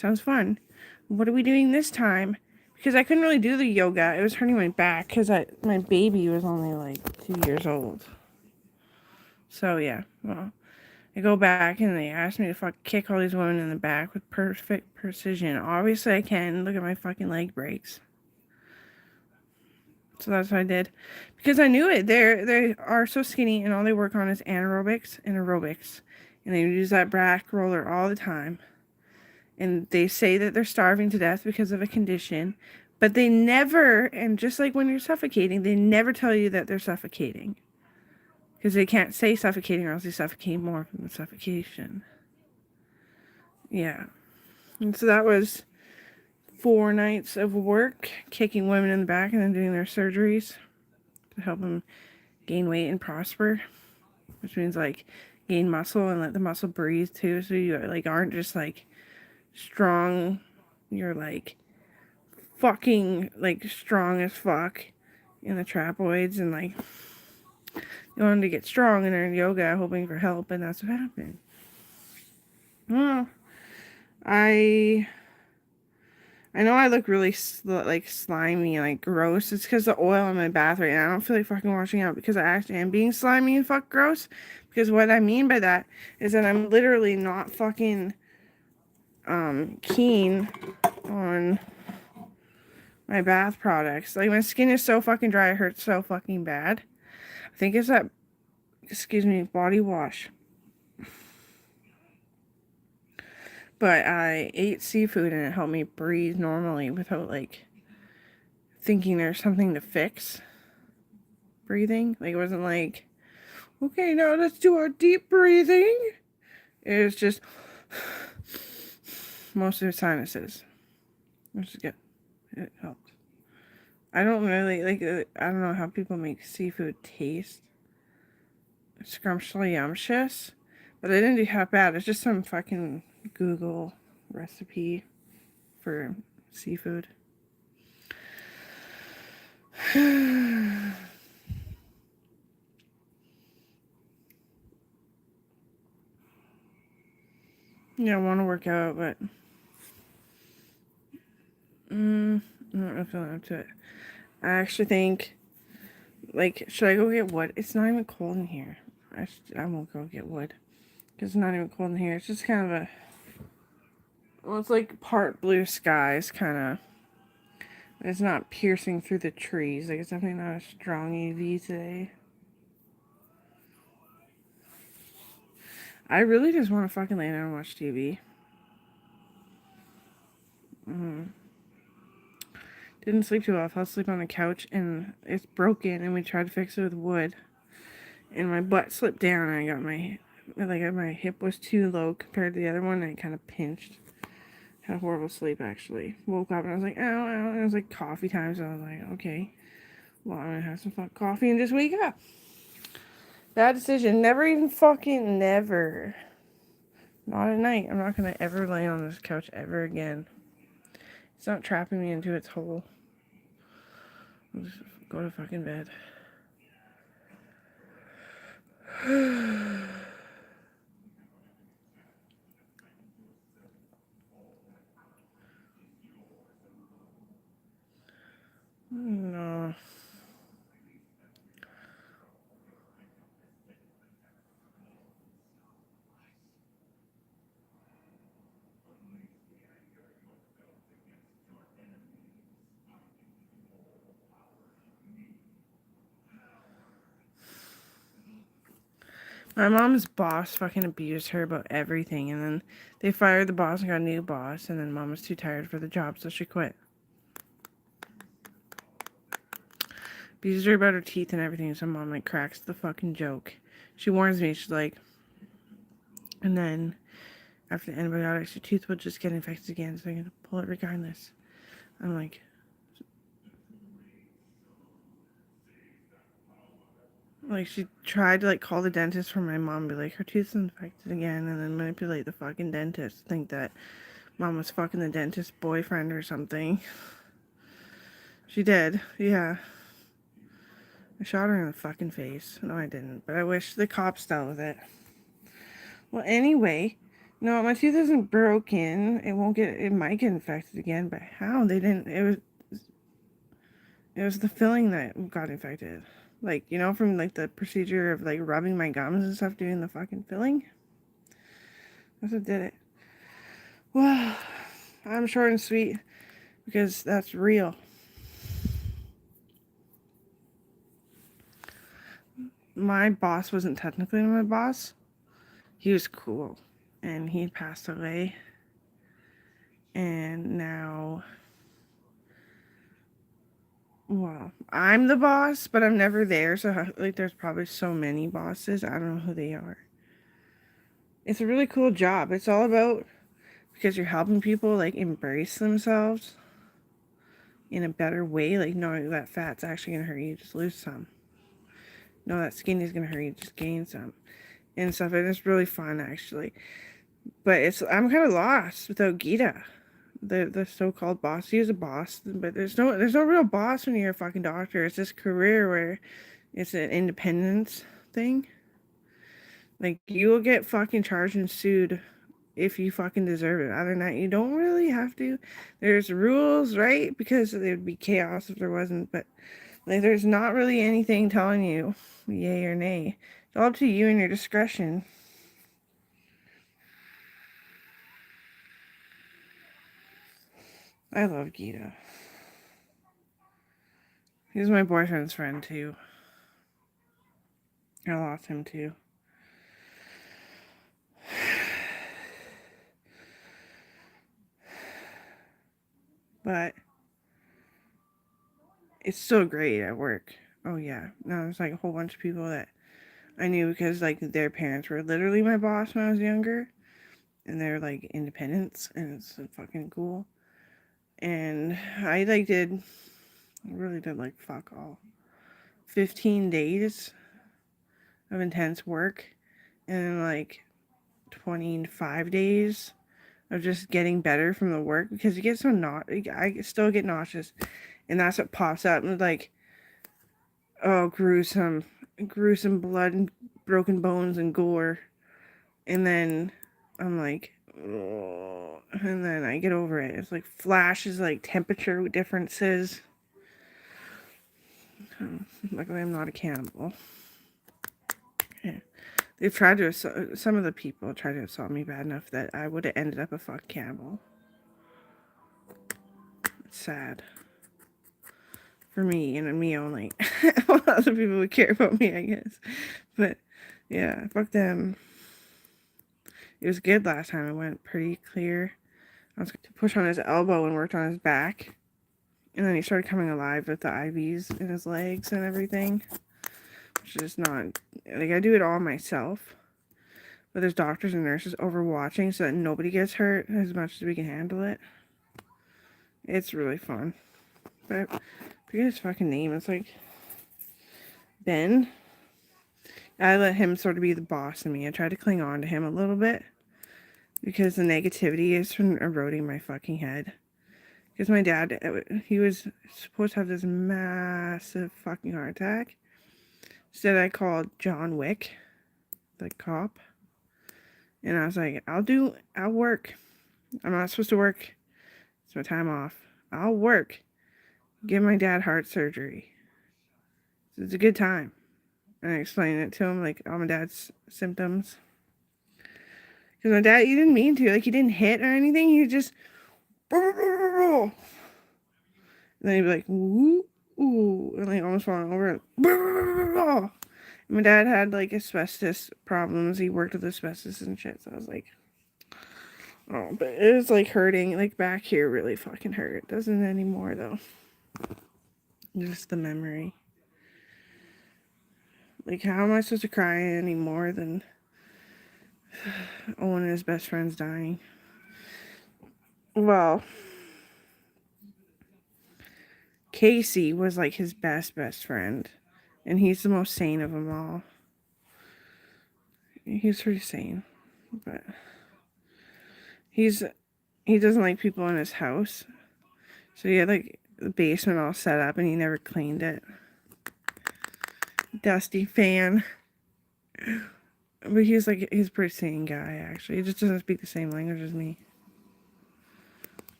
Sounds fun. What are we doing this time? Because I couldn't really do the yoga. It was hurting my back because my baby was only like 2 years old. So yeah, well, I go back and they ask me to kick all these women in the back with perfect precision. Obviously I can. Look at my fucking leg breaks. So that's what I did. Because I knew it. They are so skinny and all they work on is anaerobics and aerobics. And they use that back roller all the time. And they say that they're starving to death because of a condition. But they never, and just like when you're suffocating, they never tell you that they're suffocating. Because they can't say suffocating or else they suffocate more from the suffocation. Yeah. And so that was 4 nights of work, kicking women in the back and then doing their surgeries to help them gain weight and prosper. Which means like gain muscle and let the muscle breathe too. So you like aren't just like strong. You're like fucking like strong as fuck in the trapezoids and like you wanted to get strong and they're in yoga hoping for help and that's what happened. Well, I know I look really like slimy and like gross. It's because the oil in my bath right now. I don't feel like fucking washing out because I actually am being slimy and fuck gross. Because what I mean by that is that I'm literally not fucking keen on my bath products. Like my skin is so fucking dry, it hurts so fucking bad. I think it's that, excuse me, body wash. But I ate seafood and it helped me breathe normally without like thinking there's something to fix breathing. Like it wasn't like, okay, now let's do our deep breathing. It was just most of the sinuses. Which is good. It helped. I don't really like. I don't know how people make seafood taste scrumptious, but I didn't do half bad. It's just some fucking Google recipe for seafood. Yeah, I want to work out, but I'm not really feeling up to it. I actually think, like, should I go get wood? It's not even cold in here. I won't go get wood. Because it's not even cold in here. It's just kind of a, well, it's like part blue skies, kind of. It's not piercing through the trees. Like, it's definitely not a strong UV today. I really just want to fucking lay down and watch TV. Didn't sleep too well. I fell asleep on the couch and it's broken and we tried to fix it with wood. And my butt slipped down and I got my hip was too low compared to the other one and it kind of pinched. Had a horrible sleep actually. Woke up and I was like, ow, ow. And it was like coffee time, so I was like, okay. Well, I'm gonna have some fucking coffee and just wake up. Bad decision. Never. Not at night. I'm not gonna ever lay on this couch ever again. It's not trapping me into its hole. I'll just go to fucking bed. No. My mom's boss fucking abused her about everything, and then they fired the boss and got a new boss, and then mom was too tired for the job, so she quit. Abused her about her teeth and everything, so mom like cracks the fucking joke. She warns me, she's like, and then after the antibiotics, your tooth will just get infected again, so I'm gonna pull it regardless. I'm like she tried to like call the dentist for my mom, be like her tooth's infected again, and then manipulate the fucking dentist, think that mom was fucking the dentist's boyfriend or something. She did, yeah. I shot her in the fucking face. No, I didn't, but I wish the cops dealt with it. Well, anyway, No, my tooth isn't broken. It might get infected again, but how? They didn't, it was the filling that got infected. Like, you know, from like the procedure of like rubbing my gums and stuff, doing the fucking filling. That's what did it. Well, I'm short and sweet because that's real. My boss wasn't technically my boss. He was cool. And he passed away. And now, well, I'm the boss, but I'm never there. So, like, there's probably so many bosses. I don't know who they are. It's a really cool job. It's all about because you're helping people, like, embrace themselves in a better way. Like, knowing that fat's actually going to hurt you, just lose some. No, that skinny is going to hurt you, just gain some. And stuff. And it's really fun, actually. But I'm kind of lost without Gita. The so-called boss. He is a boss, but there's no real boss when you're a fucking doctor. It's this career where it's an independence thing. Like, you will get fucking charged and sued if you fucking deserve it. Other than that, you don't really have to. There's rules, right? Because there would be chaos if there wasn't. But like, there's not really anything telling you yay or nay. It's all up to you and your discretion. I love Gita. He's my boyfriend's friend too. I lost him too. But it's still great at work. Oh yeah. Now there's like a whole bunch of people that I knew because like their parents were literally my boss when I was younger. And they're like independents and it's fucking cool. And I really did like fuck all. 15 days of intense work and then like 25 days of just getting better from the work because you get so I still get nauseous and that's what pops up and like, oh, gruesome blood and broken bones and gore. And then I'm like, oh, and then I get over it. It's like flashes, like temperature differences. Luckily, I'm not a cannibal. Yeah. They've tried to, some of the people tried to assault me bad enough that I would have ended up a fuck cannibal. It's sad. For me and me only. Other people would care about me, I guess. But yeah, fuck them. It was good last time. It went pretty clear. I was going to push on his elbow and worked on his back. And then he started coming alive with the IVs in his legs and everything. Which is not, like, I do it all myself. But there's doctors and nurses overwatching so that nobody gets hurt as much as we can handle it. It's really fun. But I forget his fucking name. It's like Ben. I let him sort of be the boss of me. I try to cling on to him a little bit. Because the negativity is from eroding my fucking head. Because my dad, he was supposed to have this massive fucking heart attack. Instead, I called John Wick, the cop. And I was like, I'll work. I'm not supposed to work. It's my time off. I'll work. Give my dad heart surgery. It's a good time. And I explained it to him, like, all my dad's symptoms. Because my dad, he didn't mean to. Like, he didn't hit or anything. He just... And then he'd be like, ooh, ooh, and like almost falling over. And my dad had like asbestos problems. He worked with asbestos and shit. So I was like, oh, but it was like hurting. Like back here really fucking hurt. It doesn't anymore though. Just the memory. Like, how am I supposed to cry any more than Owen and his best friend's dying? Well, Casey was like his best friend. And he's the most sane of them all. He's pretty sane. But he doesn't like people in his house. So he had like the basement all set up and he never cleaned it. Dusty fan. But he's a pretty sane guy, actually. He just doesn't speak the same language as me.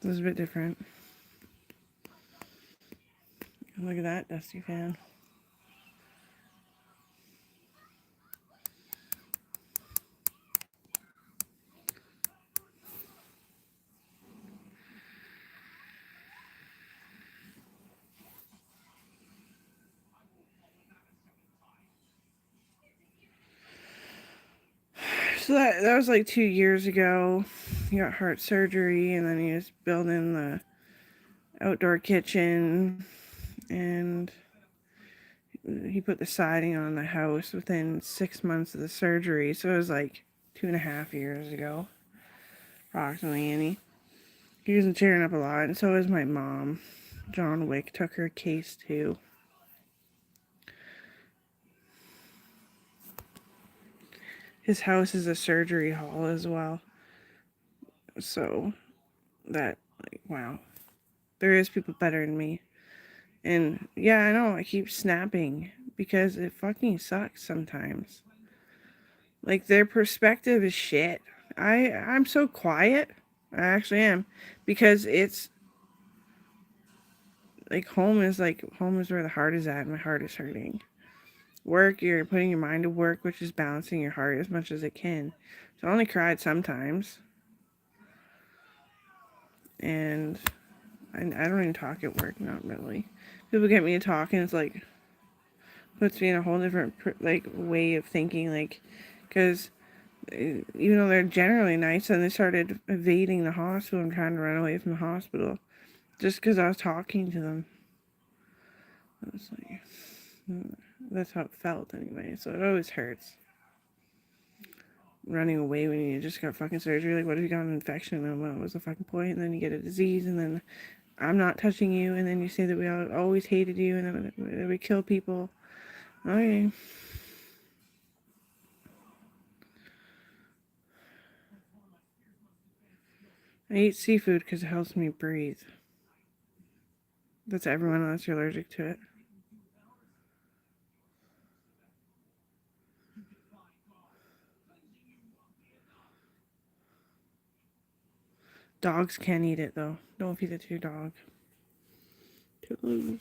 It was a bit different. Look at that dusty fan. So that was like 2 years ago. He got heart surgery, and then he was building the outdoor kitchen, and he put the siding on the house within 6 months of the surgery. So it was like 2.5 years ago, approximately. And he wasn't cheering up a lot, and so was my mom. John Wick took her case too. His house is a surgery hall as well. So that, like, wow. There is people better than me. And yeah, I know I keep snapping because it fucking sucks sometimes. Like, their perspective is shit. I'm so quiet. I actually am, because it's like home is where the heart is at, and my heart is hurting. Work, you're putting your mind to work, which is balancing your heart as much as it can. So I only cried sometimes, and I don't even talk at work, not really. People get me to talk, and it's like puts me in a whole different like way of thinking, like, because even though they're generally nice, and they started evading the hospital and trying to run away from the hospital just because I was talking to them. I was like, that's how it felt anyway. So it always hurts running away when you just got fucking surgery. Like, what if you got an infection, and what was the fucking point? And then you get a disease, and then I'm not touching you, and then you say that we always hated you, and then we kill people. Okay. I eat seafood because it helps me breathe. That's everyone unless you're allergic to it. Dogs can't eat it though. Don't feed it to your dog. Toodaloo.